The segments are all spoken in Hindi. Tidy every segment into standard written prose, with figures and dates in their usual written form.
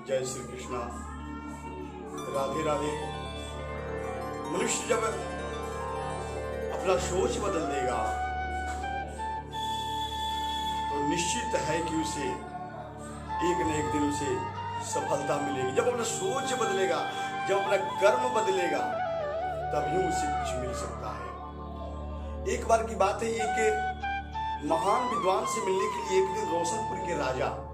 जय श्री कृष्णा। राधे राधे। मनुष्य जब अपना सोच बदल देगा तो निश्चित है कि उसे एक न एक दिन उसे सफलता मिलेगी। जब अपना सोच बदलेगा, जब अपना कर्म बदलेगा, तभी उसे कुछ मिल सकता है। एक बार की बात है, एक महान विद्वान से मिलने के लिए एक दिन रोशनपुर के राजा आए।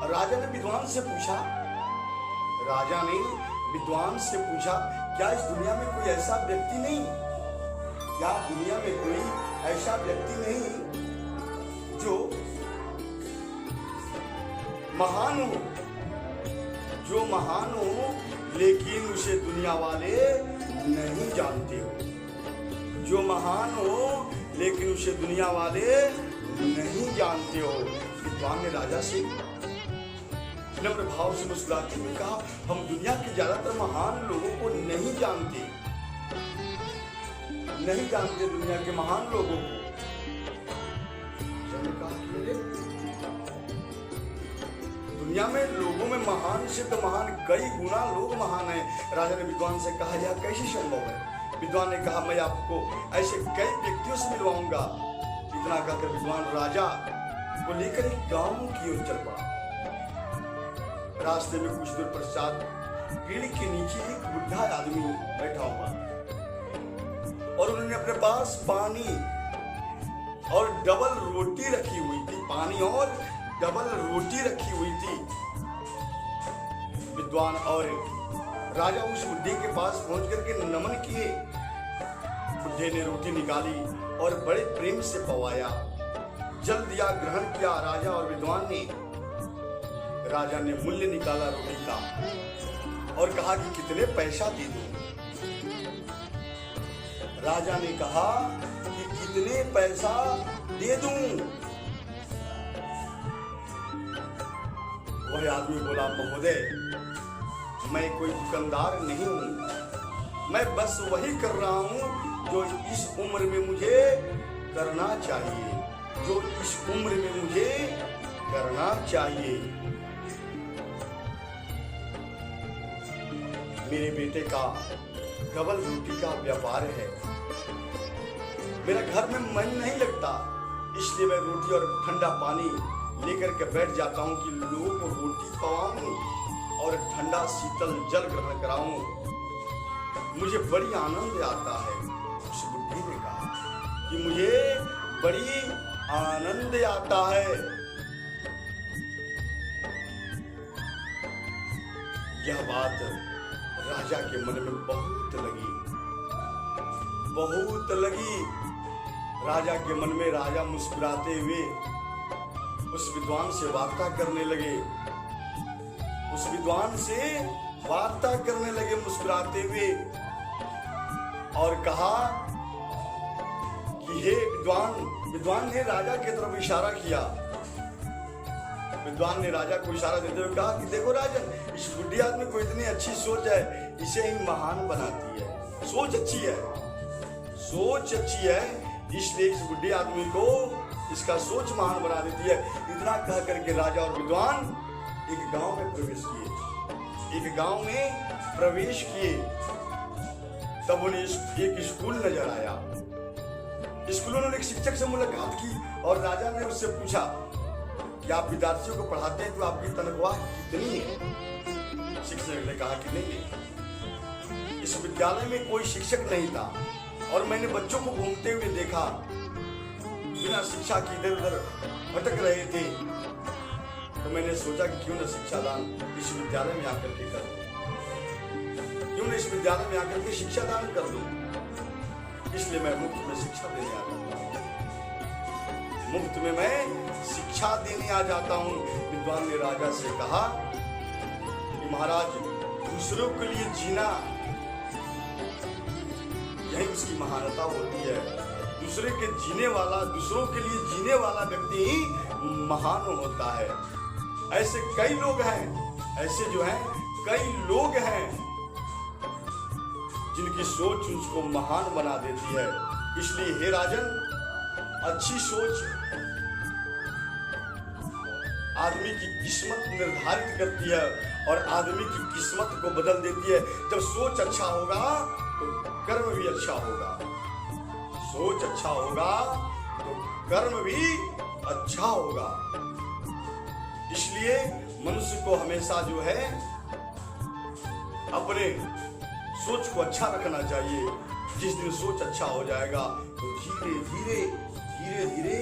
राजा ने विद्वान से पूछा, क्या इस दुनिया में कोई ऐसा व्यक्ति नहीं, क्या दुनिया में कोई ऐसा व्यक्ति नहीं जो महान हो लेकिन उसे दुनिया वाले नहीं जानते हो, जो महान हो लेकिन उसे दुनिया वाले नहीं जानते हो। विद्वान ने राजा से नम्र भाव से मुस्कुराते हुए कहा, हम दुनिया के ज्यादातर महान लोगों को नहीं जानते दुनिया के महान लोगों को। दुनिया में लोगों में महान से तो महान कई गुना लोग महान हैं। राजा ने विद्वान से कहा, यह कैसे संभव है? विद्वान ने कहा, मैं आपको ऐसे कई व्यक्तियों से मिलवाऊंगा। इतना कहकर विद्वान राजा को लेकर एक गांव की ओर चल पड़ा। रास्ते में कुछ दूर पश्चात पेड़ के नीचे एक बुढ़ा आदमी बैठा हुआ और उन्होंने अपने पास पानी और डबल रोटी रखी हुई थी। विद्वान और राजा उस बुढ़े के पास पहुंच करके नमन किए। बुढ़े ने रोटी निकाली और बड़े प्रेम से पवाया, जल दिया, ग्रहण किया। राजा और विद्वान ने, राजा ने मूल्य निकाला रोटी का और कहा कि कितने पैसा दे दूं। राजा ने कहा कि कितने पैसा दे दूं। वह आदमी बोला, महोदय, मैं कोई दुकानदार नहीं हूं, मैं बस वही कर रहा हूं जो इस उम्र में मुझे करना चाहिए। मेरे बेटे का डबल रोटी का व्यापार है, मेरा घर में मन नहीं लगता, इसलिए मैं रोटी और ठंडा पानी लेकर के बैठ जाता हूं कि लोगों को रोटी खवाऊं और ठंडा शीतल जल ग्रहण कराऊं। मुझे बड़ी आनंद आता है। उस बुढ़ी ने कहा कि मुझे बड़ी आनंद आता है। यह बात राजा के मन में बहुत लगी। राजा के मन में राजा मुस्कुराते हुए उस विद्वान से वार्ता करने लगे मुस्कुराते हुए, और कहा कि हे विद्वान ने राजा की तरफ इशारा किया। विद्वान ने राजा को इशारा देते हुए कहा कि देखो राजन, इस बुढ़ी आदमी को इतनी अच्छी सोच है, इसे ही महान बनाती है। सोच अच्छी है, इसलिए इस बुढ़े आदमी को इसका सोच महान बना देती है। इतना कह करके राजा और विद्वान एक गांव में प्रवेश किए। तब उन्हें एक स्कूल नजर आया। स्कूल में उन्होंने एक शिक्षक से मुलाकात की और राजा ने उससे पूछा कि आप विद्यार्थियों को पढ़ाते हैं तो आपकी तनख्वाह कितनी है? शिक्षक ने कहा कि नहीं, इस विद्यालय में कोई शिक्षक नहीं था और मैंने बच्चों को घूमते हुए देखा, बिना शिक्षा के इधर उधर भटक रहे थे, तो मैंने सोचा कि क्यों न शिक्षादान इस विद्यालय में आकर के कर शिक्षादान कर दूं। इसलिए मैं मुफ्त में शिक्षा देने आ जाता हूं। विद्वान ने राजा से कहा कि महाराज, दूसरों के लिए जीना, यही उसकी महानता होती है। दूसरों के लिए जीने वाला व्यक्ति ही महान होता है। ऐसे कई लोग हैं जिनकी सोच उसको महान बना देती है। इसलिए हे राजन, अच्छी सोच आदमी की किस्मत निर्धारित करती है और आदमी की किस्मत को बदल देती है। जब सोच अच्छा होगा तो कर्म भी अच्छा होगा, सोच अच्छा होगा तो कर्म भी अच्छा होगा। इसलिए मनुष्य को हमेशा जो है अपने सोच को अच्छा रखना चाहिए। जिस दिन सोच अच्छा हो जाएगा तो धीरे धीरे धीरे धीरे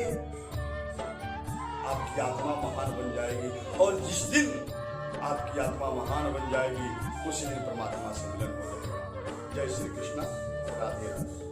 आपकी आत्मा महान बन जाएगी, और जिस दिन आपकी आत्मा महान बन जाएगी उसी दिन परमात्मा से मिलन हो जाएगा। जय श्री कृष्ण, राधे राधे।